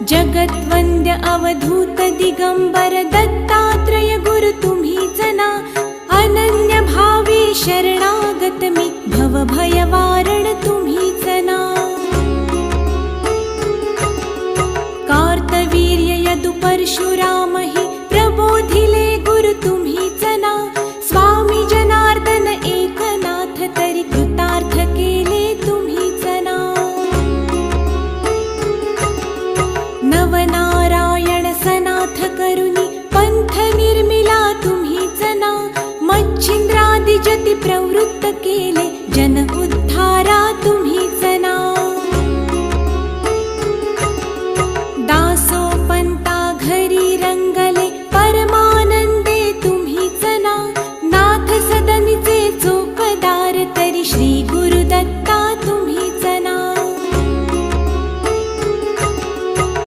जगद्वन्द्य अवधूत दिगंबर दत्तात्रय गुरु तुम्हीच ना. अनन्य भावे शरणागत मी भवभयवारण तुम्हीच ना. कार्तवीर्य यदु परशुराम हि प्रबोधिले गुरु तुम्हीच ना. स्वामी जनार्दन एकनाथ तरी कृतार्थ केले तुम्हीच ना. नवनारायण सनाथ करुणी पंथ निर्मिला तुम्हीच ना. मच्छिंद्रादि जति प्रवृत्त केले जन उद्धारा तुम्हीच ना.